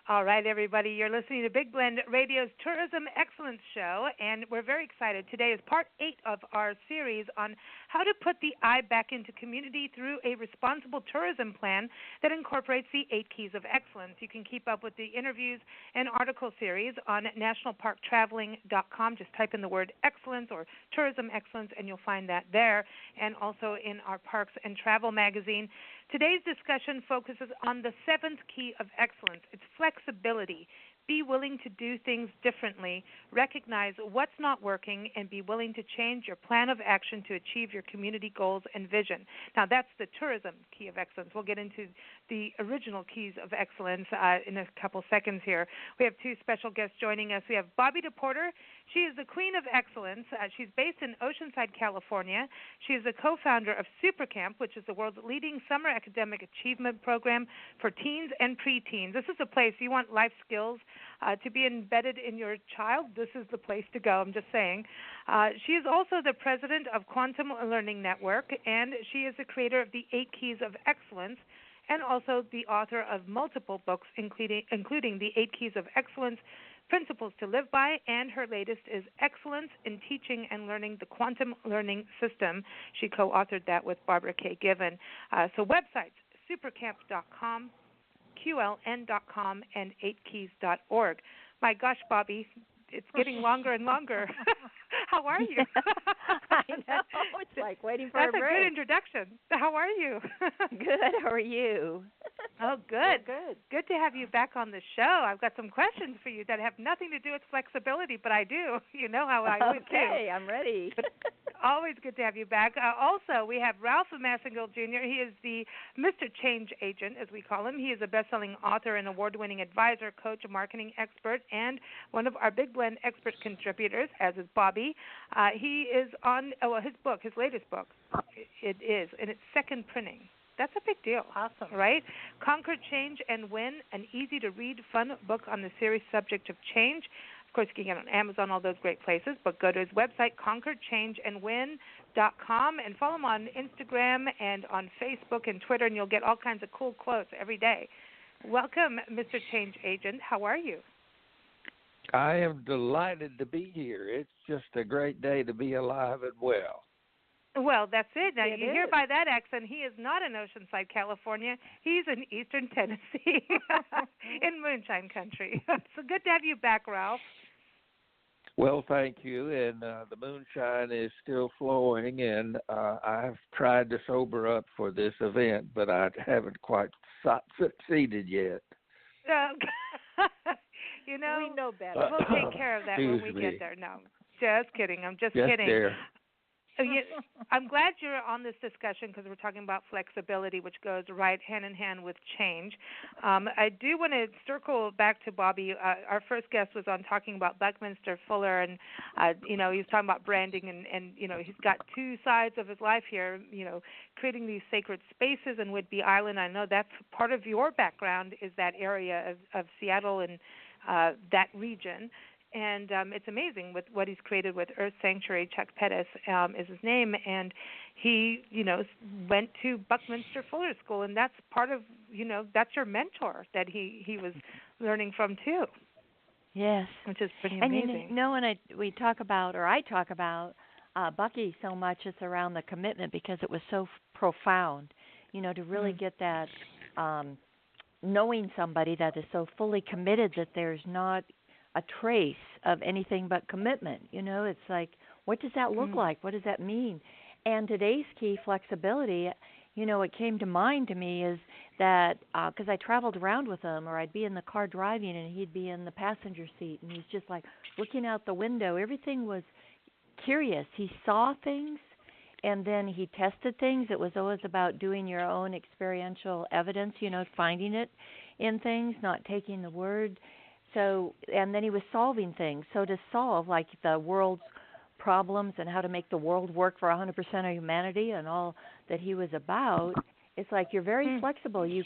All right, everybody, you're listening to Big Blend Radio's Tourism Excellence Show, and we're very excited. Today is part 8 of our series on how to put the eye back into community through a responsible tourism plan that incorporates the 8 Keys of Excellence. You can keep up with the interviews and article series on nationalparktraveling.com. Just type in the word excellence or tourism excellence, and you'll find that there, and also in our Parks and Travel magazine. Today's discussion focuses on the 7th key of excellence. It's flexibility. Be willing to do things differently, recognize what's not working, and be willing to change your plan of action to achieve your community goals and vision. Now, that's the tourism key of excellence. We'll get into the original keys of excellence in a couple seconds here. We have 2 special guests joining us. We have Bobbi DePorter. She is the Queen of Excellence. She's based in Oceanside, California. She is the co-founder of Super Camp, which is the world's leading summer academic achievement program for teens and preteens. This is a place you want life skills to be embedded in your child. This is the place to go, I'm just saying. She is also the president of Quantum Learning Network, and she is the creator of the 8 Keys of Excellence, and also the author of multiple books, including the 8 Keys of Excellence, Principles to Live By, and her latest is Excellence in Teaching and Learning, the Quantum Learning System. She co-authored that with Barbara K. Given. So websites, supercamp.com, QLN.com, and 8keys.org. My gosh, Bobbi, it's getting longer and longer. How are you? I know. It's like waiting for a break. That's a good introduction. How are you? Good. How are you? Oh, good. Good. Good to have you back on the show. I've got some questions for you that have nothing to do with flexibility, but I do. You know how I always do. Okay, I'm ready. But always good to have you back. Also, we have Ralph Masengill Jr. He is the Mr. Change Agent, as we call him. He is a best-selling author and award-winning advisor, coach, marketing expert, and one of our Big Blend expert contributors, as is Bobbi. He is on his latest book. It is in its 2nd printing. That's a big deal. Awesome. Right? Conquer, Change, and Win, an easy-to-read, fun book on the serious subject of change. Of course, you can get it on Amazon, all those great places, but go to his website, conquerchangeandwin.com, and follow him on Instagram and on Facebook and Twitter, and you'll get all kinds of cool quotes every day. Welcome, Mr. Change Agent. How are you? I am delighted to be here. It's just a great day to be alive and well. Well, that's it. Now, It you is. hear by that accent, he is not in Oceanside, California. He's in Eastern Tennessee in Moonshine Country. So good to have you back, Ralph. Well, thank you. And the moonshine is still flowing, and I've tried to sober up for this event, but I haven't quite succeeded yet. You know, we know better. We'll take care of that when we get there. No, just kidding. I'm just kidding. There. I'm glad you're on this discussion because we're talking about flexibility, which goes right hand in hand with change. I do want to circle back to Bobbi. Our first guest was on talking about Buckminster Fuller, and he was talking about branding, and he's got 2 sides of his life here. Creating these sacred spaces in Whidbey Island. I know that's part of your background is that area of Seattle and that region. And it's amazing with what he's created with Earth Sanctuary. Chuck Pettis is his name, and he, went to Buckminster Fuller School, and that's part of, that's your mentor that he was learning from too. Yes, which is pretty amazing. And when I talk about Bucky so much, it's around the commitment because it was so profound. To really get that knowing somebody that is so fully committed that there's not a trace of anything but commitment. It's like, what does that look like? What does that mean? And today's key, flexibility, what came to mind to me is that because I traveled around with him, or I'd be in the car driving and he'd be in the passenger seat, and he's just like looking out the window. Everything was curious. He saw things, and then he tested things. It was always about doing your own experiential evidence, finding it in things, not taking the word. So, and then he was solving things. So to solve, like the world's problems and how to make the world work for 100% of humanity and all that he was about, it's like you're very flexible. You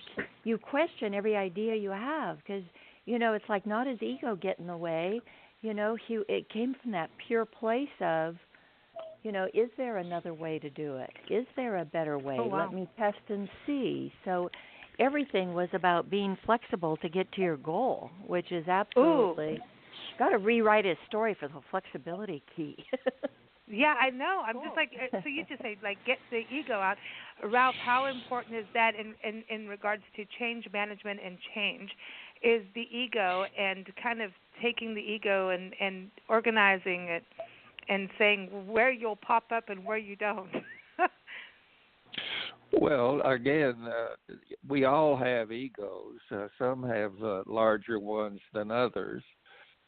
question every idea you have because, it's like not his ego get in the way. It came from that pure place of, is there another way to do it? Is there a better way? Oh, wow. Let me test and see. So everything was about being flexible to get to your goal, which is Ooh. absolutely got to rewrite his story for the flexibility key. Yeah, I know. I'm Cool. just like, so you just say, like, get the ego out. Ralph, how important is that in regards to change management and change? Is the ego and kind of taking the ego and organizing it and saying where you'll pop up and where you don't? Well, again, we all have egos. Some have larger ones than others.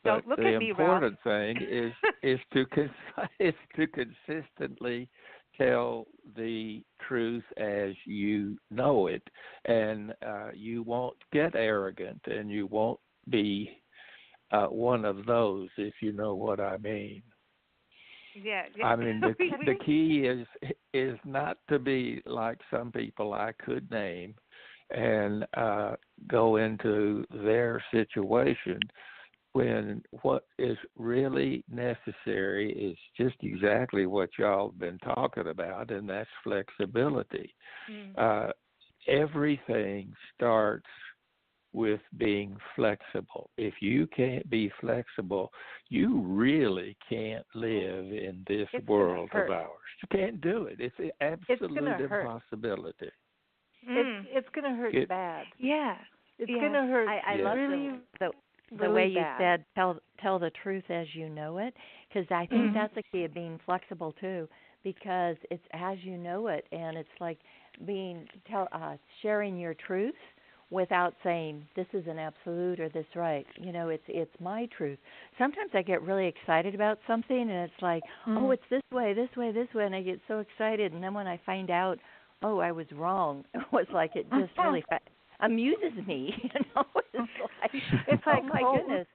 But Don't look the at me, Ralph. important thing is to consistently tell the truth as you know it, and you won't get arrogant, and you won't be one of those, if you know what I mean. Yeah. I mean, the key is not to be like some people I could name and go into their situation, when what is really necessary is just exactly what y'all have been talking about, and that's flexibility. Everything starts with being flexible. If you can't be flexible, you really can't live in this world of ours. You can't do it. It's an absolute impossibility. It's going to hurt bad. Yeah. It's going to hurt. I love really, the way you bad. said tell the truth as you know it, because I think that's the key of being flexible too, because it's as you know it, and it's like sharing your truth without saying this is an absolute or this right. You know, it's my truth. Sometimes I get really excited about something, and it's like, oh, it's this way, and I get so excited, and then when I find out, oh, I was wrong, it was like it just really amuses me. You know, it's like, oh my goodness.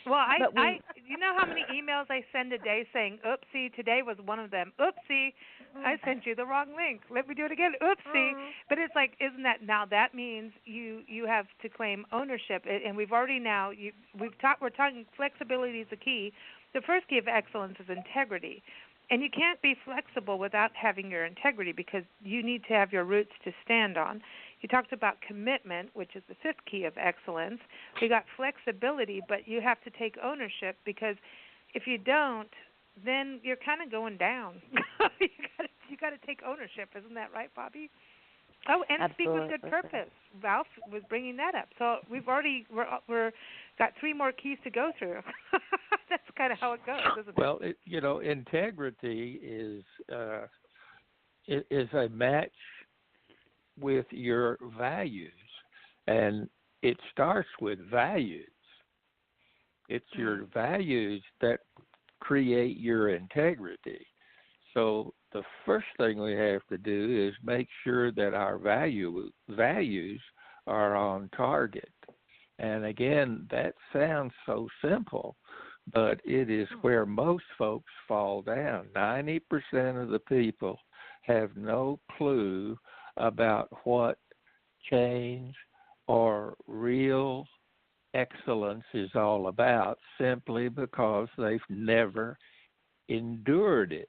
Well, I you know how many emails I send a day saying, oopsie, today was one of them. Oopsie, I sent you the wrong link. Let me do it again. Oopsie. But it's like, isn't that, now that means you have to claim ownership. And we've already now, we're talking flexibility is the key. The first key of excellence is integrity. And you can't be flexible without having your integrity, because you need to have your roots to stand on. You talked about commitment, which is the fifth key of excellence. We got flexibility, but you have to take ownership, because if you don't, then you're kind of going down. you got to take ownership. Isn't that right, Bobbi? Oh, and Absolutely. speak with good purpose. Ralph was bringing that up. So we've already we're got three more keys to go through. That's kind of how it goes, isn't it? Well, integrity is a match with your values, and it starts with values. It's your values that create your integrity. So the first thing we have to do is make sure that our values are on target. And again, that sounds so simple, but it is where most folks fall down. 90% of the people have no clue about what change or real excellence is all about, simply because they've never endured it.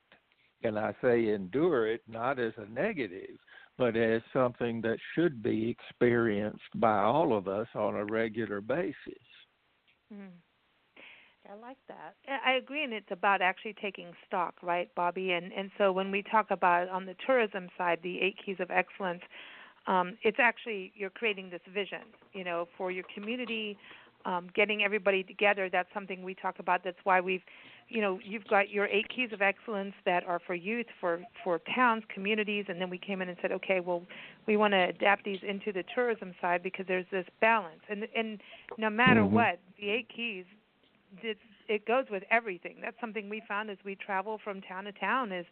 And I say endure it not as a negative, but as something that should be experienced by all of us on a regular basis. I like that. I agree, and it's about actually taking stock, right, Bobbi? And so when we talk about on the tourism side, the 8 keys of excellence, it's actually you're creating this vision, for your community, getting everybody together. That's something we talk about. That's why you've got your 8 keys of excellence that are for youth, for towns, communities, and then we came in and said, okay, well, we want to adapt these into the tourism side, because there's this balance. And no matter what, the 8 keys, it goes with everything. That's something we found as we travel from town to town is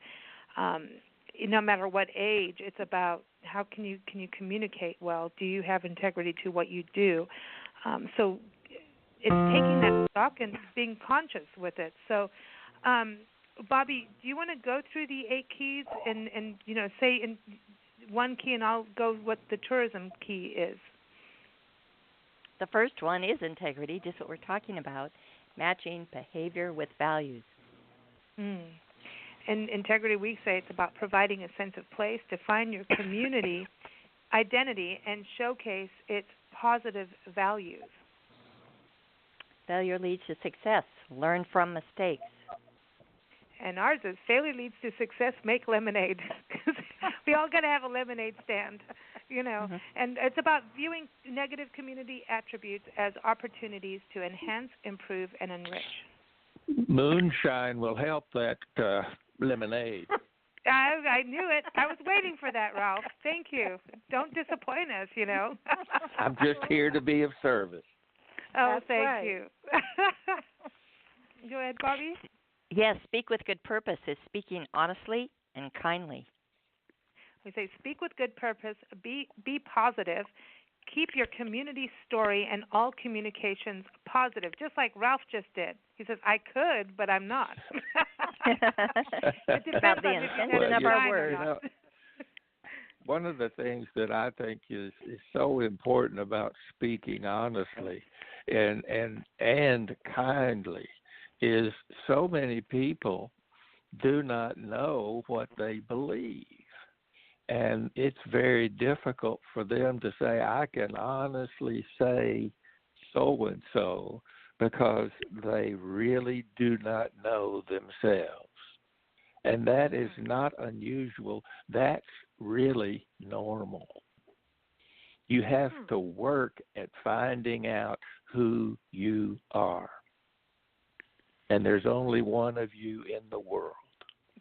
no matter what age, it's about how can you communicate well? Do you have integrity to what you do? So it's taking that stock and being conscious with it. So, Bobbi, do you want to go through the 8 keys and say in one key, and I'll go what the tourism key is? The first one is integrity, just what we're talking about, matching behavior with values. And integrity, we say it's about providing a sense of place, define your community, identity and showcase its positive values. Failure leads to success. Learn from mistakes. And ours is failure leads to success, make lemonade. We all got to have a lemonade stand, Mm-hmm. And it's about viewing negative community attributes as opportunities to enhance, improve, and enrich. Moonshine will help that lemonade. I knew it. I was waiting for that, Ralph. Thank you. Don't disappoint us, I'm just here to be of service. Oh, That's thank right. you. Go ahead, Bobbi. Yes, speak with good purpose is speaking honestly and kindly. We say speak with good purpose, be positive, keep your community story and all communications positive, just like Ralph just did. He says, I could, but I'm not. It depends About the on if you intention have of our time or words. not. One of the things that I think is so important about speaking honestly and kindly is so many people do not know what they believe. And it's very difficult for them to say, I can honestly say so-and-so, because they really do not know themselves. And that is not unusual. That's really normal. You have to work at finding out who you are. And there's only one of you in the world.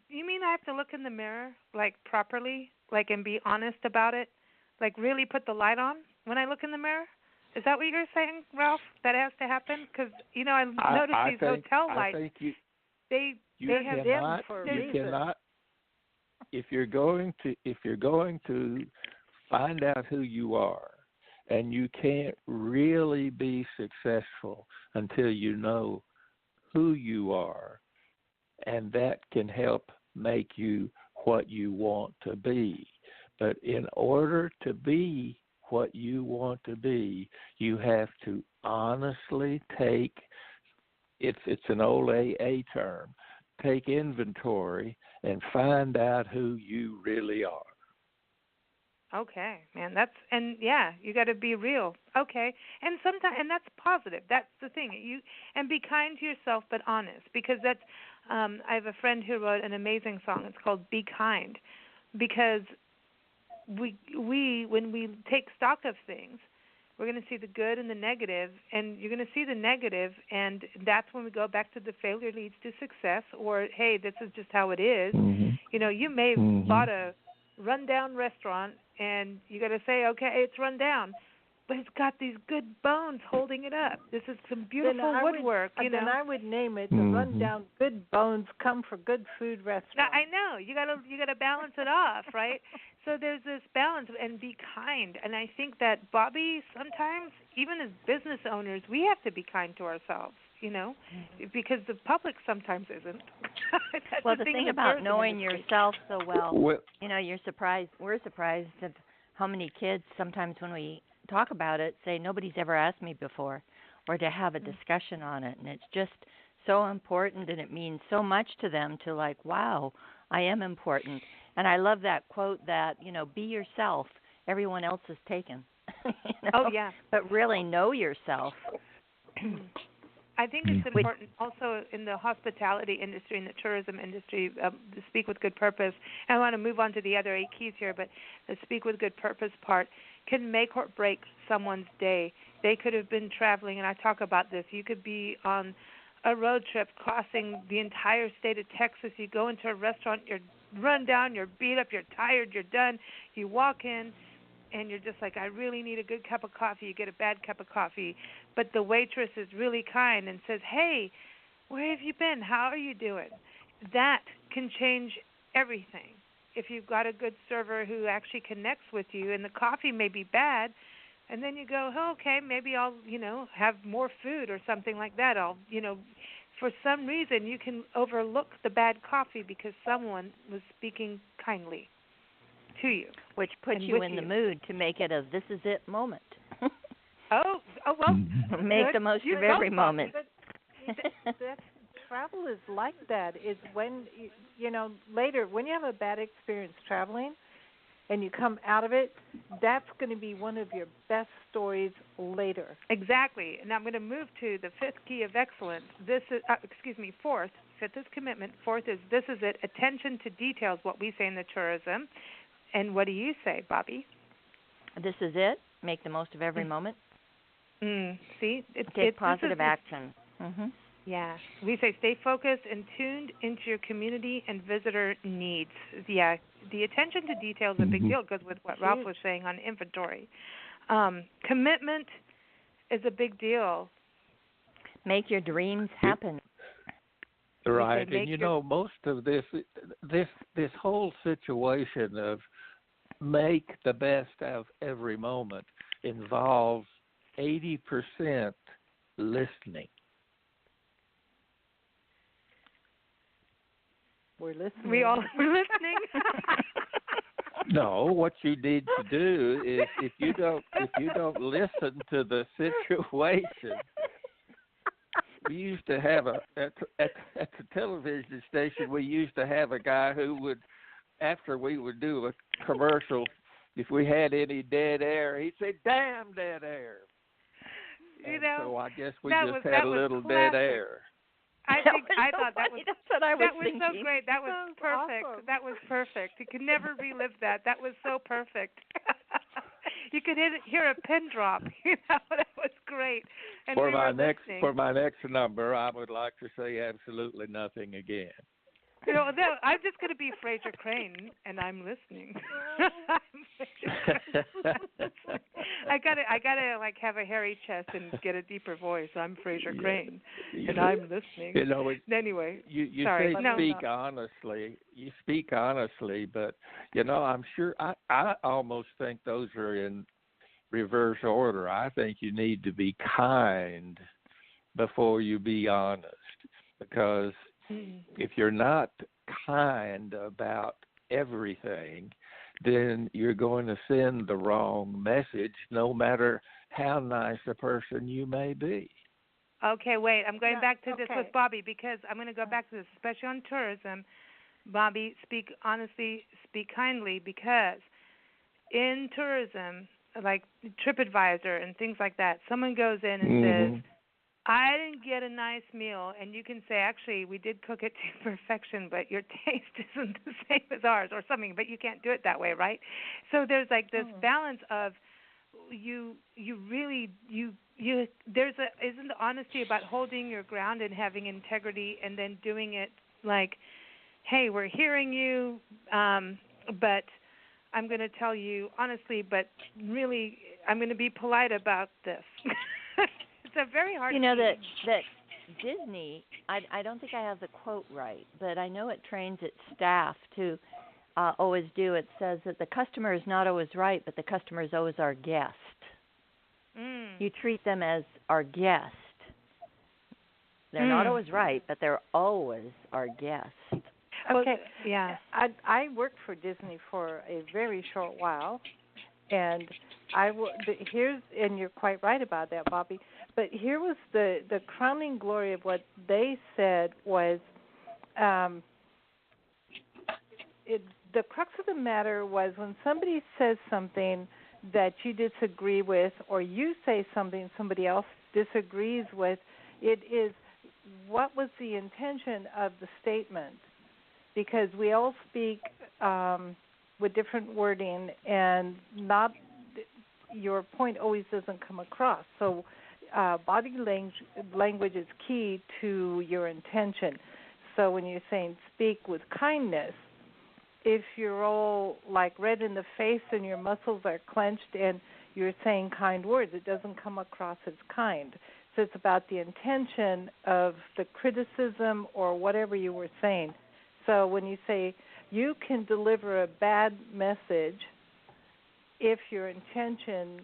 You mean I have to look in the mirror, properly, and be honest about it? Really put the light on when I look in the mirror? Is that what you're saying, Ralph? That has to happen? Because, I notice these hotel lights. I think they have cannot, for a you reason. cannot, if you're going to find out who you are, and you can't really be successful until you know who you are, and that can help make you what you want to be. But in order to be what you want to be, you have to honestly take, it's an old AA term, take inventory and find out who you really are. Okay, man, you got to be real. Okay, and that's positive. That's the thing. And be kind to yourself, but honest, because that's. I have a friend who wrote an amazing song. It's called "Be Kind," because we when we take stock of things, we're going to see the good and the negative, and you're going to see the negative, and that's when we go back to the failure leads to success, or hey, this is just how it is. Mm-hmm. You may have bought a rundown restaurant, and you got to say, okay, it's run down, but it's got these good bones holding it up. This is some beautiful woodwork. Then I would name it the rundown good bones come for good food restaurant. Now, I know you got to balance it off, right? So there's this balance, and be kind. And I think that, Bobbi, sometimes even as business owners, we have to be kind to ourselves. Because the public sometimes isn't. Well, the thing about knowing yourself so well, you're surprised. We're surprised at how many kids sometimes when we talk about it say nobody's ever asked me before, or to have a discussion on it, and it's just so important, and it means so much to them to wow, I am important. And I love that quote that be yourself. Everyone else is taken. Oh yeah. But really know yourself. I think it's important also in the hospitality industry, in the tourism industry, to speak with good purpose. And I want to move on to the other 8 keys here, but the speak with good purpose part can make or break someone's day. They could have been traveling, and I talk about this. You could be on a road trip crossing the entire state of Texas. You go into a restaurant, you're run down, you're beat up, you're tired, you're done. You walk in, and you're just like, I really need a good cup of coffee. You get a bad cup of coffee. But the waitress is really kind and says, hey, where have you been? How are you doing? That can change everything. If you've got a good server who actually connects with you, and the coffee may be bad, and then you go, oh, okay, maybe I'll, have more food or something like that. For some reason you can overlook the bad coffee because someone was speaking kindly to you, which puts you in the mood to make it a this is it moment. Oh well, make the most of every moment. That travel is like that. Is when later when you have a bad experience traveling, and you come out of it, that's going to be one of your best stories later. Exactly. And I'm going to move to the fifth key of excellence. This is, fourth. Fifth is commitment. Fourth is, this is it, attention to details, what we say in the tourism. And what do you say, Bobbi? This is it. Make the most of every moment. See? Take positive action. Yeah. We say stay focused and tuned into your community and visitor needs. Yeah. The attention to detail is a big deal, because with what Ralph was saying on inventory. Commitment is a big deal. Make your dreams happen. Right. And, most of this whole situation of make the best of every moment involves 80% listening. We're listening. We're listening. No, what you need to do is if you don't listen to the situation. We used to have at the television station. We used to have a guy who would, after we would do a commercial, if we had any dead air, he'd say, "Damn dead air." So I guess we just had a little dead air. I thought that was so great. That was perfect. Awesome. That was perfect. You could never relive that. That was so perfect. You could hear a pin drop. That was great. And for my next number, I would like to say absolutely nothing again. I'm just going to be Fraser Crane, and I'm listening. I gotta like have a hairy chest and get a deeper voice. I'm Fraser Crane, and I'm listening. Anyway, you sorry. say speak honestly. You speak honestly, but I'm sure I almost think those are in reverse order. I think you need to be kind before you be honest, because if you're not kind about everything, then you're going to send the wrong message, no matter how nice a person you may be. Okay, wait. I'm going back to this with Bobbi, because I'm going to go back to this, especially on tourism. Bobbi, speak honestly, speak kindly, because in tourism, like TripAdvisor and things like that, someone goes in and says, I didn't get a nice meal, and you can say, actually, we did cook it to perfection, but your taste isn't the same as ours or something, but you can't do it that way, right? So there's like this balance of isn't the honesty about holding your ground and having integrity, and then doing it like, hey, we're hearing you, but I'm going to tell you honestly, but really I'm going to be polite about this. It's a very hard that Disney, I don't think I have the quote right, but I know it trains its staff to always do. It says that the customer is not always right, but the customer is always our guest. You treat them as our guest. They're not always right, but they're always our guest. Okay, yeah. I worked for Disney for a very short while, and and you're quite right about that, Bobbi. But here was the crowning glory of what they said was, the crux of the matter was when somebody says something that you disagree with, or you say something somebody else disagrees with, it is what was the intention of the statement, because we all speak with different wording, and not your point always doesn't come across. So body language is key to your intention. So when you're saying speak with kindness, if you're all like red in the face and your muscles are clenched and you're saying kind words, it doesn't come across as kind. So it's about the intention of the criticism or whatever you were saying. So when you say you can deliver a bad message if your intention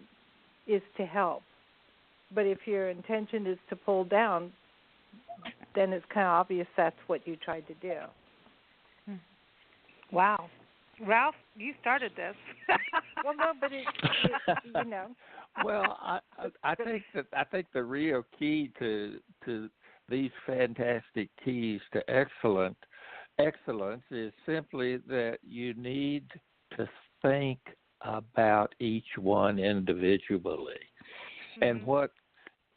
is to help, but if your intention is to pull down, then it's kind of obvious that's what you tried to do. Wow. Ralph, you started this. Well, no, but it Well, I think the real key to these fantastic keys to excellence is simply that you need to think about each one individually. And what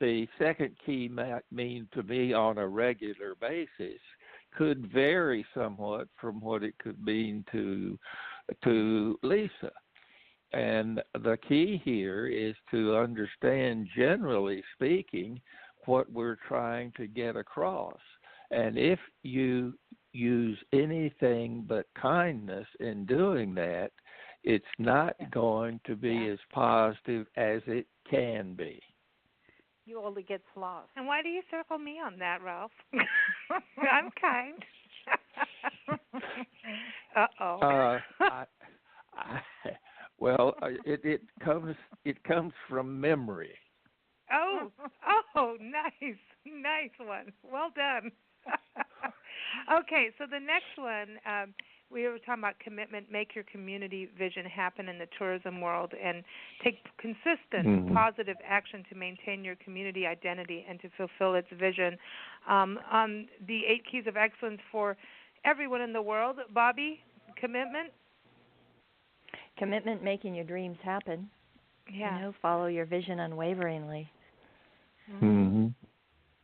the second key might mean to me on a regular basis could vary somewhat from what it could mean to Lisa. And the key here is to understand, generally speaking, what we're trying to get across. And if you use anything but kindness in doing that, it's not going to be as positive as it can be. You only get flaws. And why do you circle me on that, Ralph? I'm kind. Uh-oh. Well, it comes from memory. Oh, nice one. Well done. Okay, so the next one, we were talking about commitment, make your community vision happen in the tourism world, and take consistent positive action to maintain your community identity and to fulfill its vision. On the 8 keys of excellence for everyone in the world, Bobbi, commitment? Commitment, making your dreams happen. Yeah. Follow your vision unwaveringly. Mm-hmm.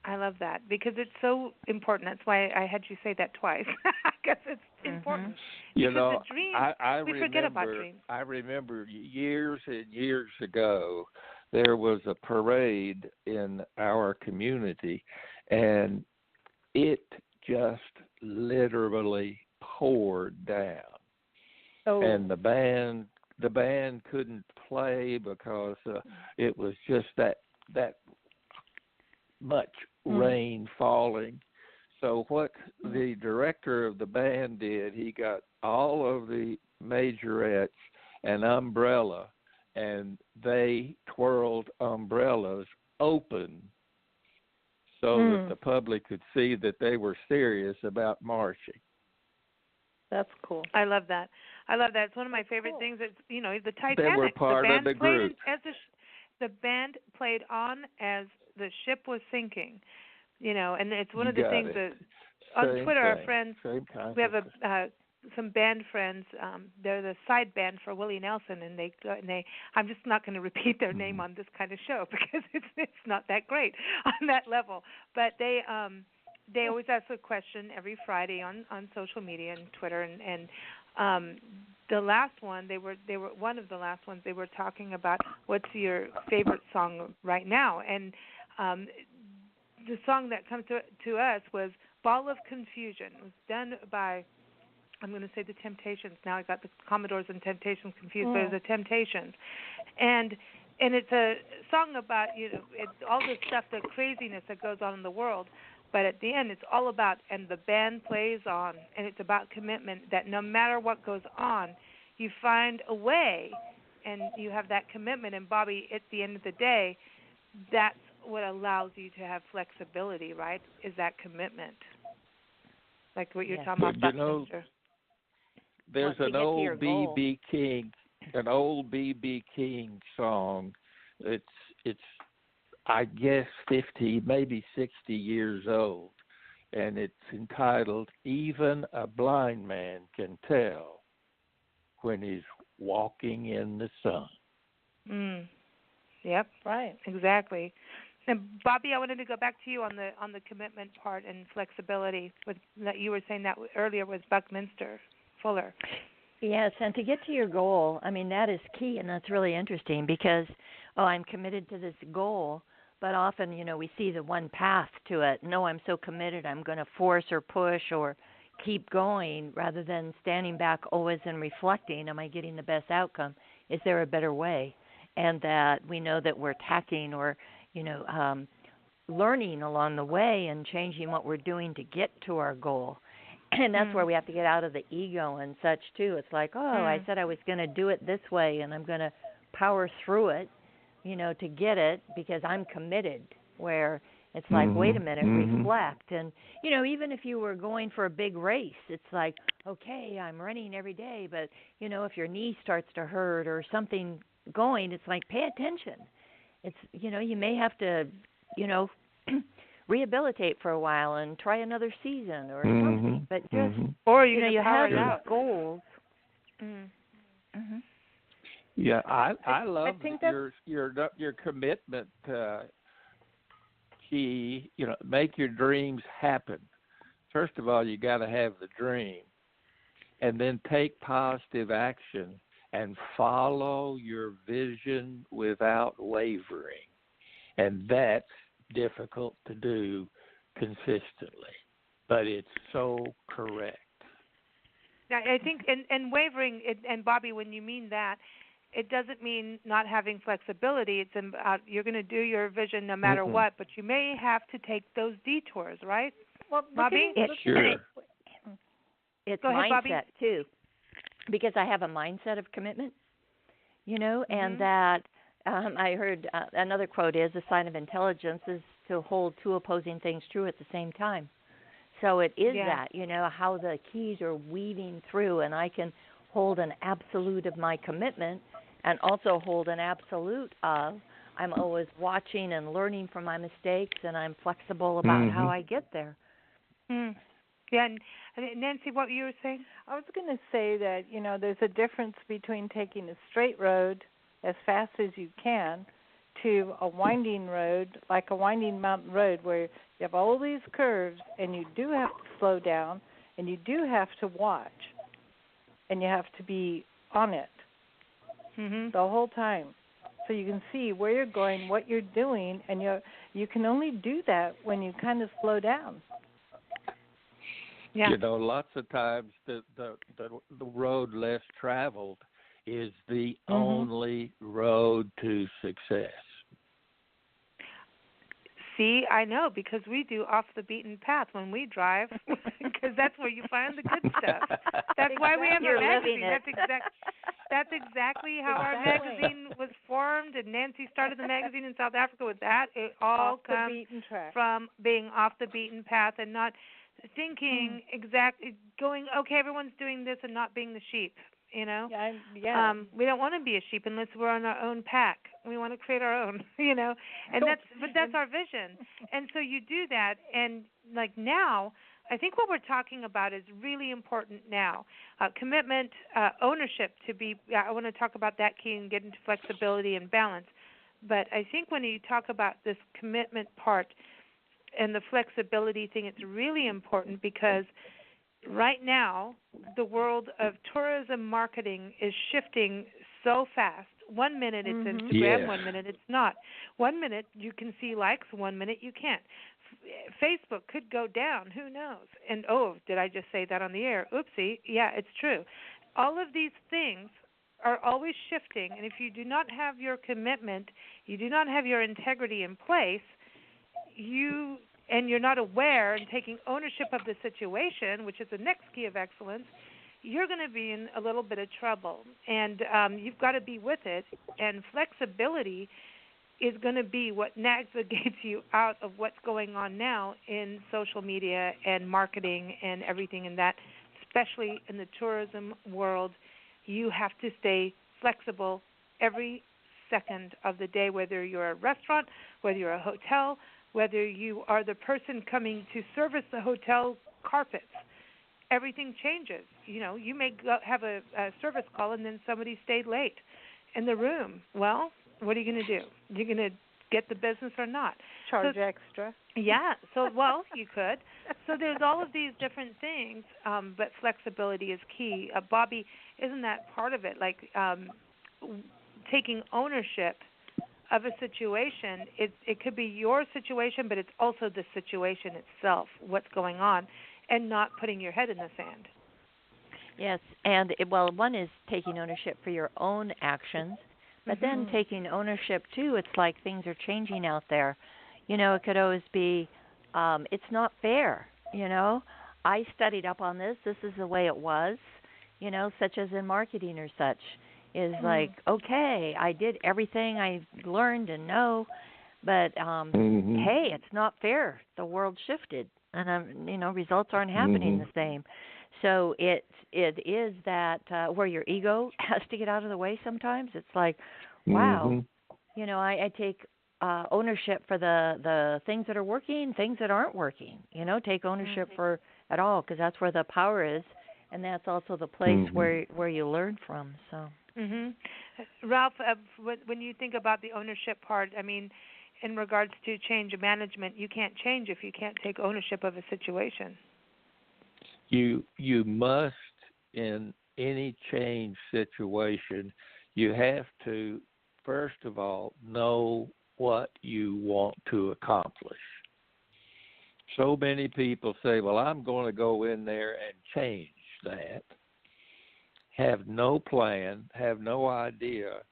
I love that because it's so important. That's why I had you say that twice. I guess it's important. You because know, the dreams, we forget about dreams. I remember years and years ago, there was a parade in our community, and it just literally poured down. Oh. And the band couldn't play because it was just that much rain falling. So what the director of the band did, he got all of the majorettes an umbrella, and they twirled umbrellas open so that the public could see that they were serious about marching. That's cool. I love that. It's one of my favorite things. It's the Titanic. They were part of the group. The band played on as the ship was sinking. And it's one of the things that on Twitter, our friends, we have some band friends. They're the side band for Willie Nelson, and they. I'm just not going to repeat their name on this kind of show because it's not that great on that level. But they always ask a question every Friday on social media and Twitter, and the last one they were one of the last ones they were talking about what's your favorite song right now, and the song that comes to us was Ball of Confusion. It was done by, I'm going to say the Temptations. Now I got the Commodores and Temptations confused, but it was the Temptations. And it's a song about, all the stuff, the craziness that goes on in the world. But at the end, it's all about, and the band plays on, and it's about commitment that no matter what goes on, you find a way, and you have that commitment. And Bobbi, at the end of the day, that's what allows you to have flexibility, right, is that commitment. Like what you're talking about, Buckminster. There's an old B.B. King song. It's I guess 50, maybe 60 years old, and it's entitled "Even a Blind Man Can Tell When He's Walking in the Sun." Yep, right, exactly. And Bobbi, I wanted to go back to you on the commitment part and flexibility. That you were saying that earlier with Buckminster Fuller. Yes, and to get to your goal, I mean, that is key, and that's really interesting because, I'm committed to this goal, but often, we see the one path to it. No, I'm so committed, I'm going to force or push or keep going rather than standing back always and reflecting, am I getting the best outcome? Is there a better way? And that we know that we're tacking or, learning along the way and changing what we're doing to get to our goal. And that's where we have to get out of the ego and such, too. It's like, I said I was going to do it this way, and I'm going to power through it, to get it because I'm committed, where it's like, wait a minute, reflect. And, even if you were going for a big race, it's like, okay, I'm running every day, but, if your knee starts to hurt or something going, it's like, pay attention. It's, you may have to, rehabilitate for a while and try another season or something. But just, or you you have these goals. Mhm. Yeah, I love I think your commitment. Key, make your dreams happen. First of all, you got to have the dream, and then take positive action and follow your vision without wavering. And that's difficult to do consistently, but it's so correct. Now, I think, and wavering, and Bobbi, when you mean that, it doesn't mean not having flexibility. It's about you're going to do your vision no matter what, but you may have to take those detours, right? Well, Bobbi? Sure. It's Go ahead, mindset, Bobbi. too, because I have a mindset of commitment, and that I heard another quote is a sign of intelligence is to hold two opposing things true at the same time. So it is that, how the keys are weaving through, and I can hold an absolute of my commitment and also hold an absolute of I'm always watching and learning from my mistakes, and I'm flexible about how I get there. Yeah, and Nancy, what you were saying? I was going to say that, there's a difference between taking a straight road as fast as you can to a winding road, like a winding mountain road where you have all these curves and you do have to slow down and you do have to watch and you have to be on it the whole time so you can see where you're going, what you're doing, and you can only do that when you kind of slow down. Yeah. Lots of times the road less traveled is the only road to success. See, I know, because we do off the beaten path when we drive, because that's where you find the good stuff. That's why we have You're a magazine. living it. That's exactly how our magazine was formed, and Nancy started the magazine in South Africa with that. It all off the comes beaten track. from being off the beaten path and not thinking going, okay, everyone's doing this and not being the sheep. Yeah. We don't want to be a sheep unless we're on our own pack. We want to create our own, and that's our vision. And so you do that, and like now, I think what we're talking about is really important now. Commitment, ownership I want to talk about that key and get into flexibility and balance. But I think when you talk about this commitment part and the flexibility thing, it's really important because right now, the world of tourism marketing is shifting so fast. 1 minute it's Instagram, 1 minute it's not. 1 minute you can see likes, 1 minute you can't. Facebook could go down, who knows? And, did I just say that on the air? Oopsie. Yeah, it's true. All of these things are always shifting, and if you do not have your commitment, you do not have your integrity in place, and you're not aware and taking ownership of the situation, which is the next key of excellence, you're going to be in a little bit of trouble. And you've got to be with it. And flexibility is going to be what navigates you out of what's going on now in social media and marketing and everything in that, especially in the tourism world. You have to stay flexible every second of the day, whether you're a restaurant, whether you're a hotel, whether you are the person coming to service the hotel carpets. Everything changes. You may have a service call and then somebody stayed late in the room. Well, what are you going to do? You're going to get the business or not? Charge extra. Yeah. So, you could. So there's all of these different things, but flexibility is key. Bobbi, isn't that part of it? Like taking ownership of a situation. It could be your situation, but it's also the situation itself, what's going on, and not putting your head in the sand. Yes, and one is taking ownership for your own actions, but then taking ownership too. It's like things are changing out there. It could always be, it's not fair. I studied up on this. This is the way it was. Such as in marketing or such. Is like, okay, I did everything I learned and know, but hey, it's not fair. The world shifted, and results aren't happening the same. So it is that where your ego has to get out of the way sometimes. It's like, wow, I take ownership for the things that are working, things that aren't working. Take ownership for it all, because that's where the power is, and that's also the place where you learn from. So. Mhm. Ralph, when you think about the ownership part, I mean, in regards to change management, you can't change if you can't take ownership of a situation. You must, in any change situation, you have to first of all know what you want to accomplish. So many people say, well, I'm going to go in there and change that, have no plan, have no idea,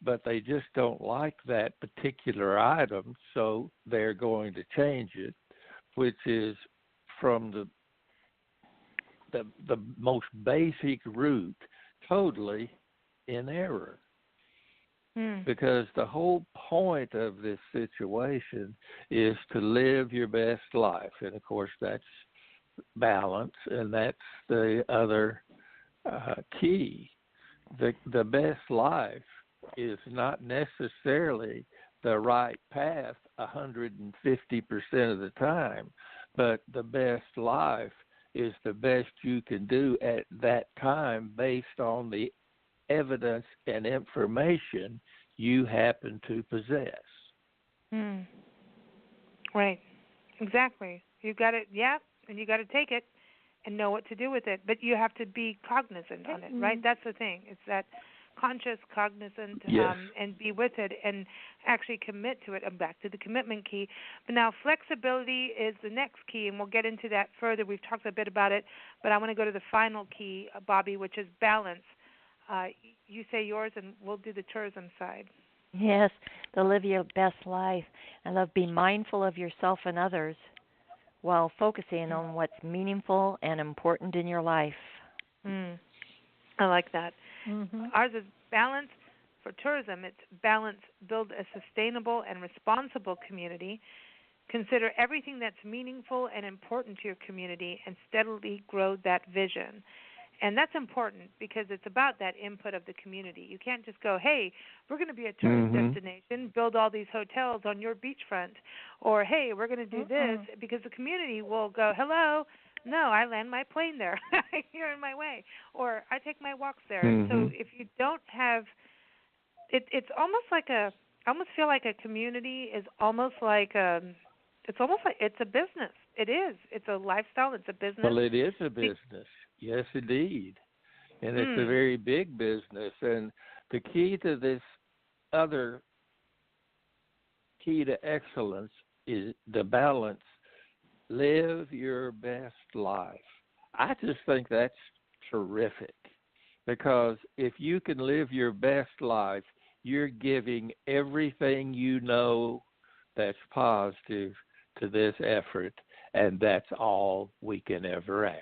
but they just don't like that particular item, so they're going to change it, which is from the most basic root totally in error. Because the whole point of this situation is to live your best life. And, of course, that's balance, and that's the other key. The best life is not necessarily the right path 150% of the time, but the best life is the best you can do at that time based on the evidence and information you happen to possess. Right. Exactly. You got it. Yeah, and you got to take it and know what to do with it. But you have to be cognizant on it, right? That's the thing. It's that conscious, cognizant, yes. And be with it and actually commit to it. I'm back to the commitment key. But now flexibility is the next key, and we'll get into that further. We've talked a bit about it, but I want to go to the final key, Bobbi, which is balance. You say yours, and we'll do the tourism side. Yes, to live your best life. I love being mindful of yourself and others while focusing on what's meaningful and important in your life. I like that. Ours is balance. For tourism, it's balance, build a sustainable and responsible community, consider everything that's meaningful and important to your community, and steadily grow that vision. And that's important because it's about that input of the community. You can't just go, hey, we're going to be a tourist destination, build all these hotels on your beachfront, or, hey, we're going to do this, because the community will go, hello, no, I land my plane there. You're in my way. Or I take my walks there. So if you don't have it's almost like I almost feel like a community is almost like it's almost like it's a business. It is. It's a lifestyle. It's a business. Well, it is a business. Yes, indeed. And it's a very big business. And the key to this other key to excellence is the balance. Live your best life. I just think that's terrific, because if you can live your best life, you're giving everything you know that's positive to this effort, and that's all we can ever ask.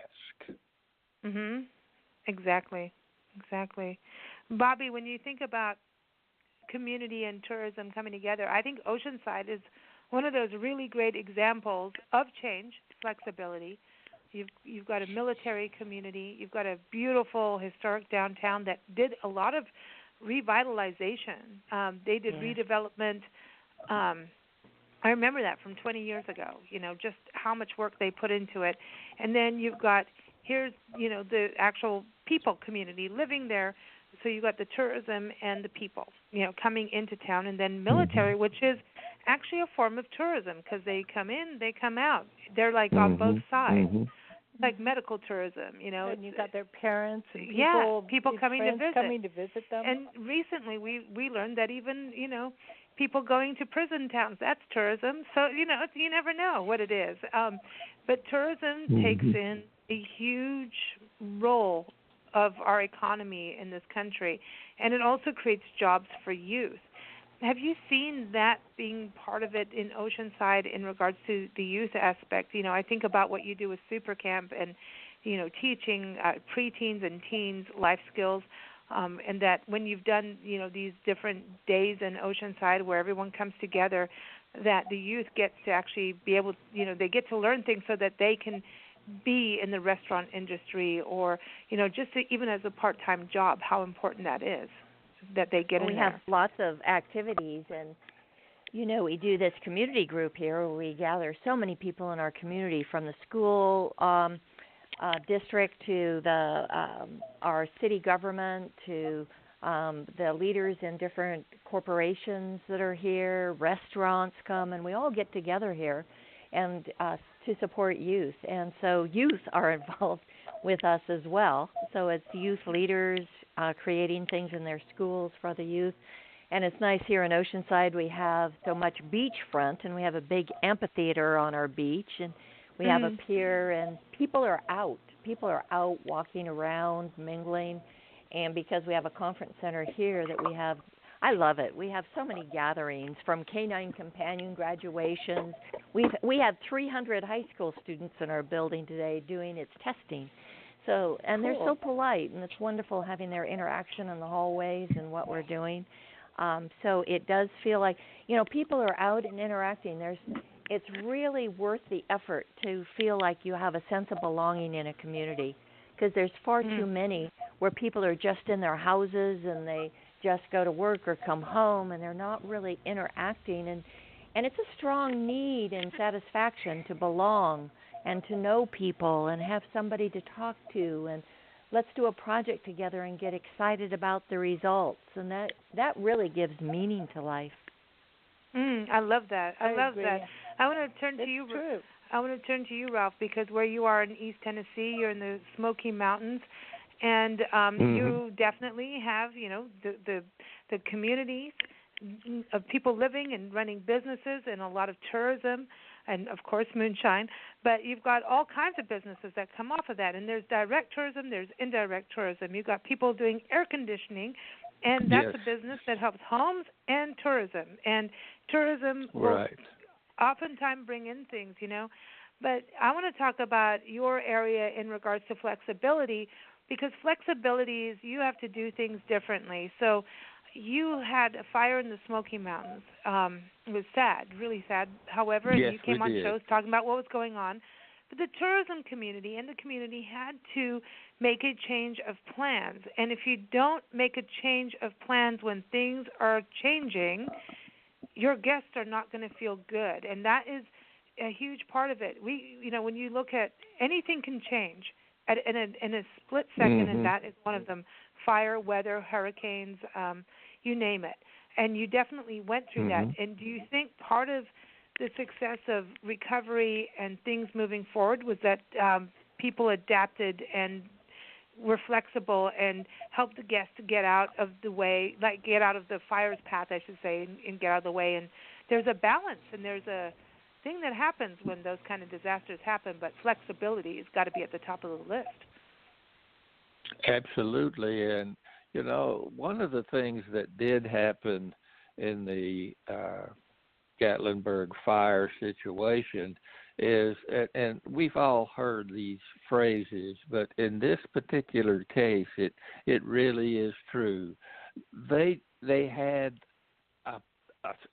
Exactly. Bobbi, when you think about community and tourism coming together, I think Oceanside is one of those really great examples of change, flexibility. You've got a military community. You've got a beautiful historic downtown that did a lot of revitalization. They did redevelopment. I remember that from 20 years ago, just how much work they put into it. And then you've got, here's, the actual people community living there. So you've got the tourism and the people, coming into town. And then military, which is actually a form of tourism, because they come in, they come out. They're like on both sides. Like medical tourism, And you got their parents and people coming to visit them. And recently we learned that even, people going to prison towns, that's tourism. So, you never know what it is. But tourism takes in a huge role of our economy in this country, and it also creates jobs for youth. Have you seen that being part of it in Oceanside in regards to the youth aspect? I think about what you do with Super Camp and, teaching preteens and teens life skills, and that when you've done, these different days in Oceanside where everyone comes together, that the youth gets to actually be able, they get to learn things so that they can be in the restaurant industry or, just even as a part-time job, how important that is. That they get in there. We have lots of activities, and we do this community group here where we gather so many people in our community, from the school district to our city government to the leaders in different corporations that are here, restaurants come, and we all get together here and to support youth. And so youth are involved with us as well. So it's youth leaders creating things in their schools for the youth. And it's nice here in Oceanside, we have so much beachfront, and we have a big amphitheater on our beach, and we have a pier, and people are out. People are out walking around, mingling. And because we have a conference center here that we have, I love it. We have so many gatherings, from Canine Companion graduations. We had 300 high school students in our building today doing its testing. So, and they're so polite, and it's wonderful having their interaction in the hallways and what we're doing. So it does feel like, people are out and interacting. It's really worth the effort to feel like you have a sense of belonging in a community, because there's far too many where people are just in their houses and they just go to work or come home and they're not really interacting. And it's a strong need and satisfaction to belong and to know people and have somebody to talk to, and let's do a project together and get excited about the results. And that really gives meaning to life. I love that. I love agree. that. I want to turn to It's you. true. I want to turn to you, Ralph, because where you are in East Tennessee, you're in the Smoky Mountains, and you definitely have, the communities of people living and running businesses and a lot of tourism and, of course, moonshine. But you've got all kinds of businesses that come off of that, and there's direct tourism, there's indirect tourism. You've got people doing air conditioning, and that's a business that helps homes and tourism. And tourism will oftentimes bring in things, But I want to talk about your area in regards to flexibility, because flexibility is you have to do things differently. So you had a fire in the Smoky Mountains. It was sad, really sad. However, you came on shows talking about what was going on. But the tourism community and the community had to make a change of plans. And if you don't make a change of plans when things are changing, your guests are not going to feel good. And that is a huge part of it. When you look at anything can change in a split second, and that is one of them. Fire, weather, hurricanes, you name it. And you definitely went through that. And do you think part of the success of recovery and things moving forward was that people adapted and were flexible and helped the guests to get out of the way, like get out of the fire's path, I should say, and get out of the way? And there's a balance, and there's a thing that happens when those kind of disasters happen, but flexibility has got to be at the top of the list. Absolutely. And, one of the things that did happen in the Gatlinburg fire situation is, and we've all heard these phrases, but in this particular case, it really is true. They had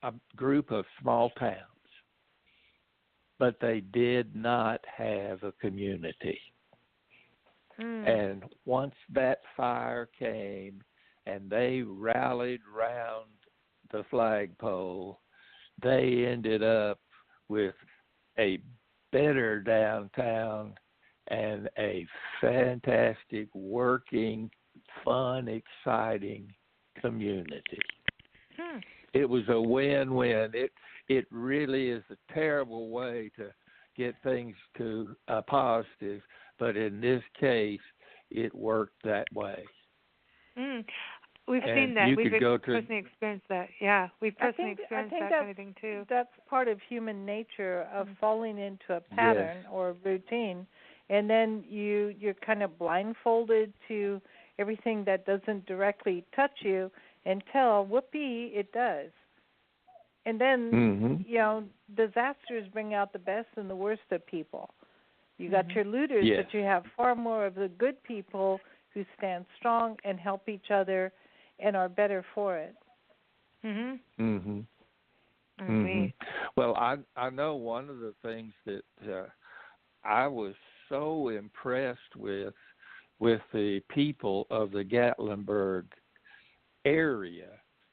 a group of small towns, but they did not have a community. And once that fire came and they rallied round the flagpole, they ended up with a better downtown and a fantastic, working, fun, exciting community. It was a win-win. It really is a terrible way to get things to a positive, but in this case, it worked that way. We've seen that. We've personally experienced that. Yeah, we've personally experienced that kind of thing too. That's part of human nature of falling into a pattern or a routine, and then you're kind of blindfolded to everything that doesn't directly touch you until, whoopee, it does. And then, disasters bring out the best and the worst of people. You got your looters, but you have far more of the good people who stand strong and help each other and are better for it. Well, I know one of the things that I was so impressed with the people of the Gatlinburg area,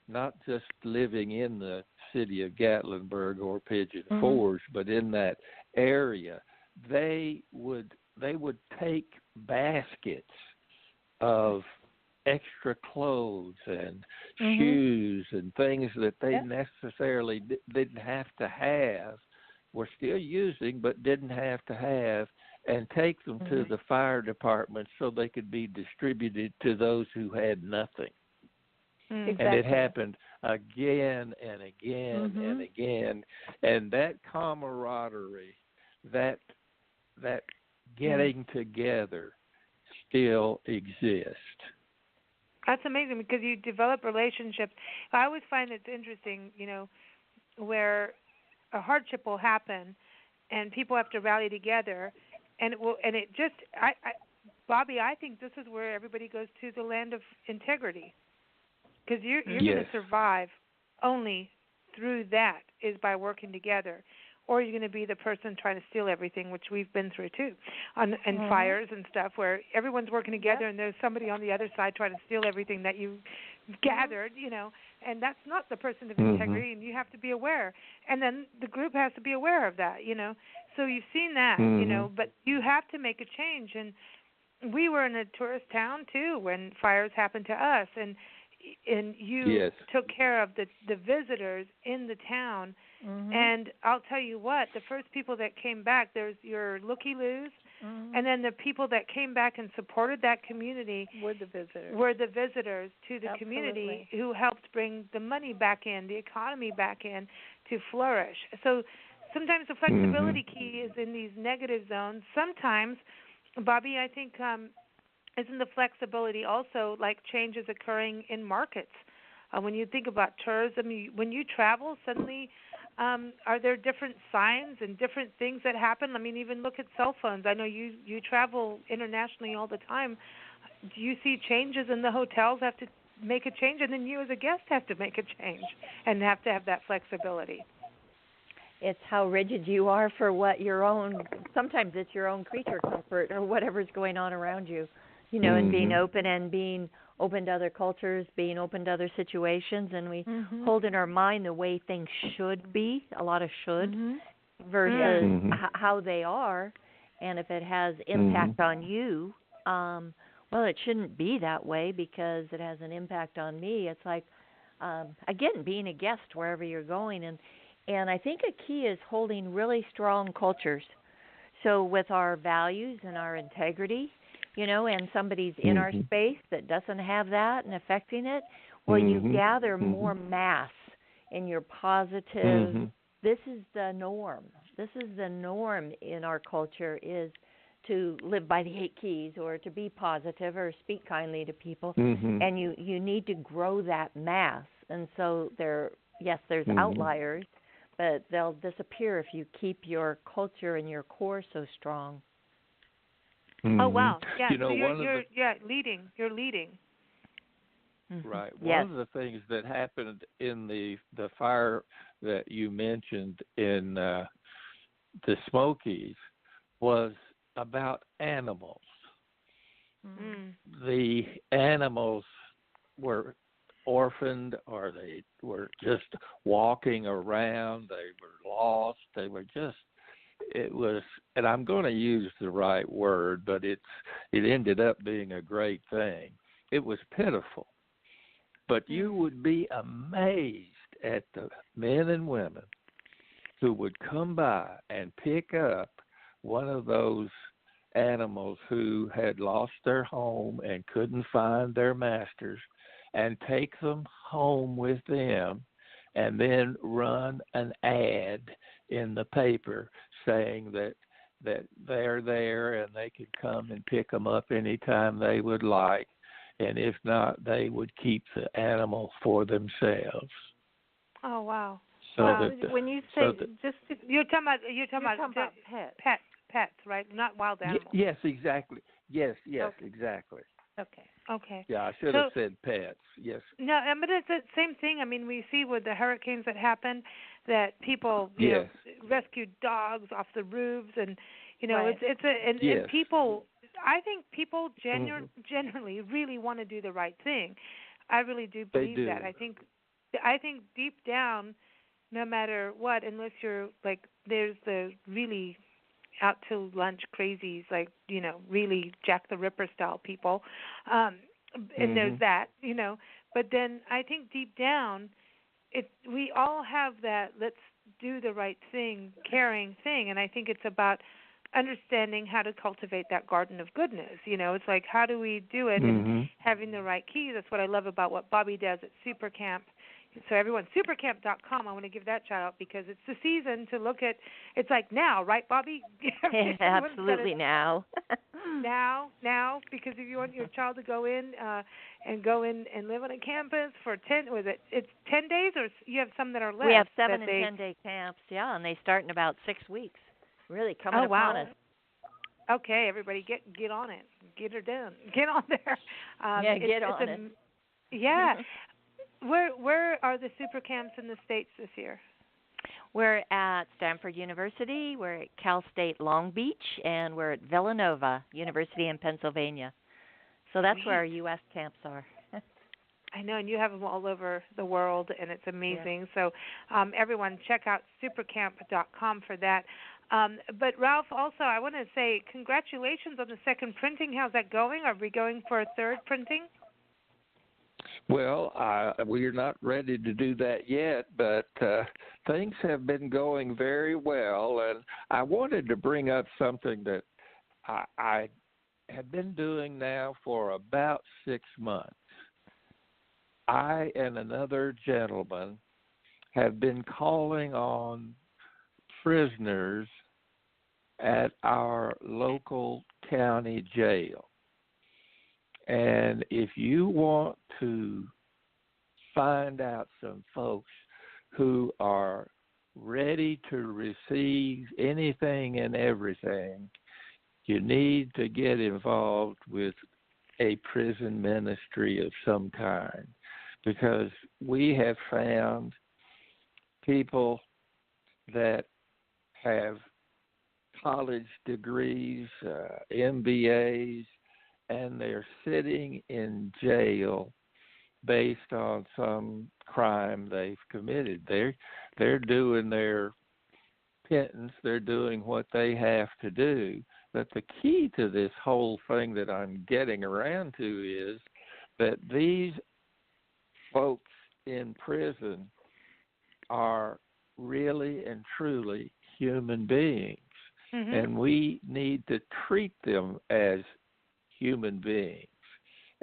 not just living in the city of Gatlinburg or Pigeon Forge, but in that area. They would take baskets of extra clothes and shoes and things that they necessarily didn't have to have, were still using but didn't have to have, and take them to the fire department so they could be distributed to those who had nothing. Exactly. And it happened again and again and again. And that camaraderie, that getting together still exists. That's amazing because you develop relationships. I always find it's interesting, where a hardship will happen and people have to rally together, and Bobbi, I think this is where everybody goes to the land of integrity, because you're going to survive only through that, is by working together, or you're going to be the person trying to steal everything, which we've been through too, and fires and stuff, where everyone's working together and there's somebody on the other side trying to steal everything that you gathered, and that's not the person of integrity, and you have to be aware, and then the group has to be aware of that, So you've seen that, but you have to make a change, and we were in a tourist town too when fires happened to us, and you took care of the visitors in the town. And I'll tell you what, the first people that came back, there's your looky-loos, and then the people that came back and supported that community were the visitors to the community, who helped bring the money back in, the economy back in, to flourish. So sometimes the flexibility key is in these negative zones. Sometimes, Bobbi, I think isn't the flexibility also like changes occurring in markets? When you think about tourism, when you travel, suddenly are there different signs and different things that happen? I mean, even look at cell phones. I know you travel internationally all the time. Do you see changes in the hotels have to make a change, and then you as a guest have to make a change and have to have that flexibility? It's how rigid you are for what your own, sometimes it's your own creature comfort or whatever's going on around you, and being open to other cultures, being open to other situations, and we hold in our mind the way things should be, a lot of should, versus how they are, and if it has impact on you, well, it shouldn't be that way because it has an impact on me. It's like, again, being a guest wherever you're going, and I think a key is holding really strong cultures. So with our values and our integrity, and somebody's in our space that doesn't have that and affecting it, well, you gather more mass in your positive. This is the norm. This is the norm in our culture, is to live by the 8 keys, or to be positive, or speak kindly to people. And you need to grow that mass. And so there's outliers, but they'll disappear if you keep your culture and your core so strong. Oh, wow. Yeah, so you're leading. You're leading. Right. One of the things that happened in the fire that you mentioned in the Smokies was about animals. The animals were orphaned, or they were just walking around. They were lost. They were just, it was, and I'm going to use the right word, but it ended up being a great thing. It was pitiful. But you would be amazed at the men and women who would come by and pick up one of those animals who had lost their home and couldn't find their masters, and take them home with them, and then run an ad in the paper saying that they're there and they could come and pick them up anytime they would like, and if not, they would keep the animal for themselves. Oh, wow. So wow. When you say you're talking about pets, right? Not wild animals. Yes, exactly. Yes, okay. Exactly. Okay. Yeah, I should have said pets. Yes. No, but it's the same thing. I mean, we see with the hurricanes that happened that people rescued dogs off the roofs, and and people. I think people generally really want to do the right thing. I really do believe that. I think deep down, no matter what, unless you're like, there's the really out to lunch crazies, like, really Jack the Ripper style people. and there's that, you know. But then I think deep down, we all have that let's do the right thing, caring thing, and I think it's about understanding how to cultivate that garden of goodness. You know, it's like how do we do it and having the right key. That's what I love about what Bobbi does at Super Camp. So everyone, supercamp.com, I want to give that shout out because it's the season to look at, it's like now, right, Bobbi? Absolutely now. now, because if you want your child to go in and live on a campus for 10, it's 10 days or you have some that are less? We have 7 and 10-day camps, yeah, and they start in about 6 weeks. Really coming upon us. Okay, everybody get on it. Get her done. Get on there. Get on it. Yeah. Where are the super camps in the States this year? We're at Stanford University, we're at Cal State Long Beach, and we're at Villanova University in Pennsylvania. So that's where our U.S. camps are. I know, and you have them all over the world, and it's amazing. Yeah. So everyone, check out supercamp.com for that. But Ralph, also, I want to say congratulations on the second printing. How's that going? Are we going for a third printing? Well, we're not ready to do that yet, but things have been going very well. And I wanted to bring up something that I have been doing now for about 6 months. I and another gentleman have been calling on prisoners at our local county jail. And if you want to find out some folks who are ready to receive anything and everything, you need to get involved with a prison ministry of some kind, because we have found people that have college degrees, MBAs, and they're sitting in jail based on some crime they've committed. They're doing their penance. They're doing what they have to do. But the key to this whole thing that I'm getting around to is that these folks in prison are really and truly human beings, and we need to treat them as human beings.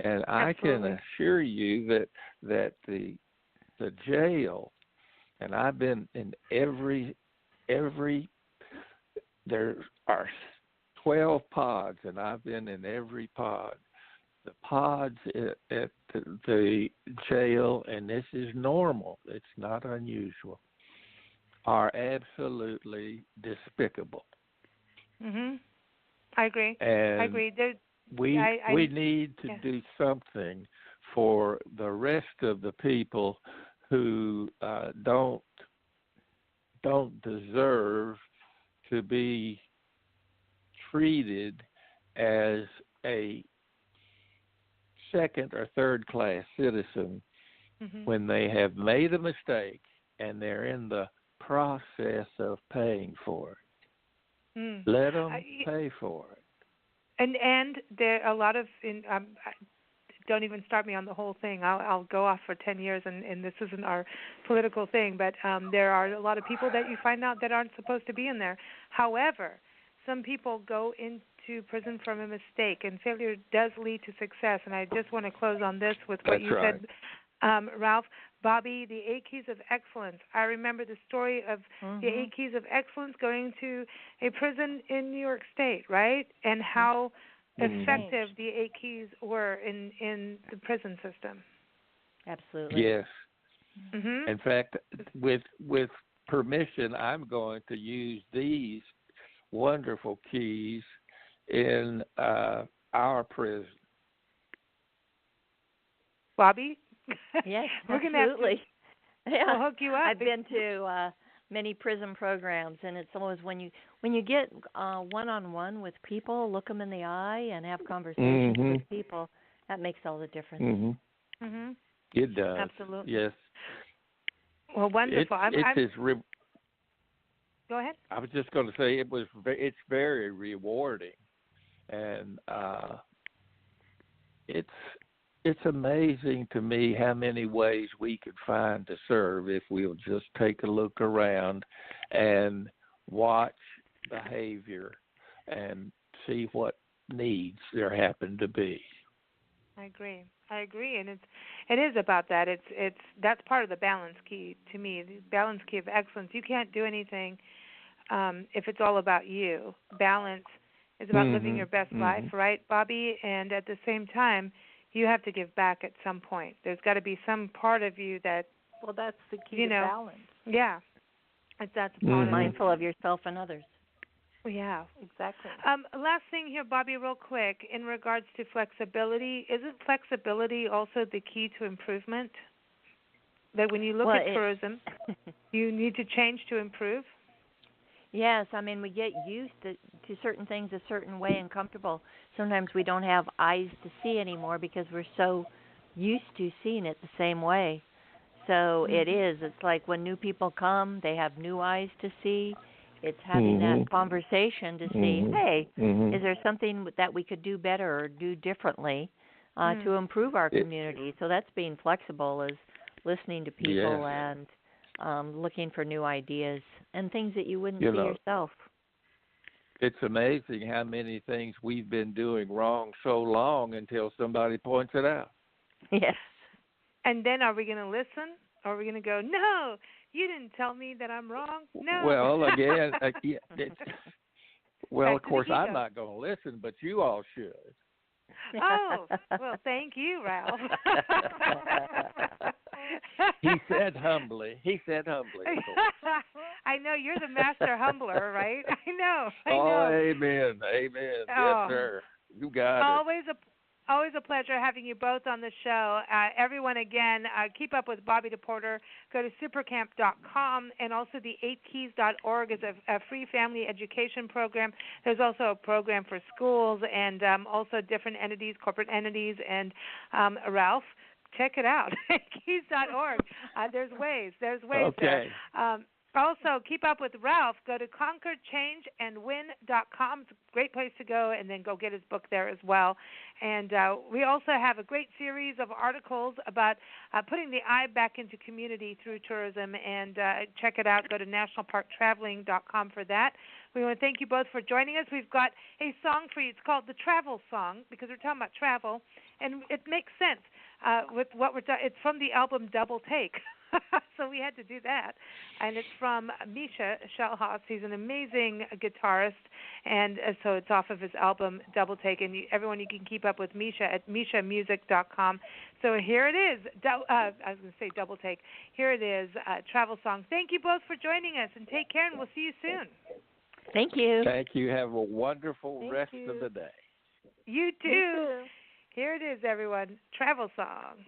And I can assure you that the jail, and I've been in every there are 12 pods, and I've been in every pod. The pods at the jail, and this is normal, it's not unusual, are absolutely despicable. I agree. And I agree. We need to do something for the rest of the people who don't deserve to be treated as a second or third class citizen when they have made a mistake and they're in the process of paying for it. Let them pay for it. And there are a lot of don't even start me on the whole thing. I'll go off for 10 years, and this isn't our political thing, but there are a lot of people that you find out that aren't supposed to be in there. However, some people go into prison from a mistake, and failure does lead to success. And I just want to close on this with what you said, Ralph. Bobbi, the 8 Keys of Excellence. I remember the story of the 8 Keys of Excellence going to a prison in New York State, right? And how effective the 8 Keys were in the prison system. Absolutely. Yes. In fact, with permission, I'm going to use these wonderful keys in our prison. Bobbi? Yes, We're absolutely. We'll hook you up. I've been to many prison programs, and it's always when you get one-on-one with people, look them in the eye, and have conversations with people, that makes all the difference. It does. Absolutely. Yes. Well, wonderful. Go ahead. I was just going to say it's very rewarding, and it's amazing to me how many ways we could find to serve if we'll just take a look around and watch behavior and see what needs there happen to be. I agree, and it is about that. It's that's part of the balance key to me. The balance key of excellence. You can't do anything if it's all about you. Balance is about living your best life, right, Bobbi? And at the same time, you have to give back at some point. There's got to be some part of you that. Well, that's the key to balance. Yeah, that's part of mindful of yourself and others. Yeah, exactly. Last thing here, Bobbi, real quick, in regards to flexibility, isn't flexibility also the key to improvement? That when you look at tourism, you need to change to improve? Yes, I mean, we get used to certain things a certain way and comfortable. Sometimes we don't have eyes to see anymore because we're so used to seeing it the same way. So it's like when new people come, they have new eyes to see. It's having that conversation to see, hey, is there something that we could do better or do differently to improve our community? So that's being flexible, is listening to people and looking for new ideas and things that you wouldn't see yourself. It's amazing how many things we've been doing wrong so long until somebody points it out. Yes. And then are we going to listen? Or are we going to go, no, you didn't tell me that I'm wrong? No. Well, again, of course, I'm not going to listen, but you all should. Oh, well, thank you, Ralph. He said humbly. I know, you're the master humbler, right? I know. Amen. Yes, sir. You got it. Always a pleasure having you both on the show. Everyone, again, keep up with Bobbi DePorter. Go to supercamp.com, and also the 8keys.org is a free family education program. There's also a program for schools and also different entities, corporate entities. And Ralph, check it out, 8keys.org. There's ways okay. there. Also, keep up with Ralph. Go to conquerchangeandwin.com. It's a great place to go, and then go get his book there as well. And we also have a great series of articles about putting the eye back into community through tourism. And check it out. Go to nationalparktraveling.com for that. We want to thank you both for joining us. We've got a song for you. It's called The Travel Song, because we're talking about travel, and it makes sense with what we're doing. It's from the album Double Take. So we had to do that. And it's from Micha Schellhaas. He's an amazing guitarist. And so it's off of his album Double Take. And everyone, you can keep up with Micha at MichaMusic.com. So here it is. I was going to say Double Take. Here it is, Travel Song. Thank you both for joining us, and take care, and we'll see you soon. Thank you. Thank you. Have a wonderful rest of the day. You too. Here it is, everyone. Travel Song.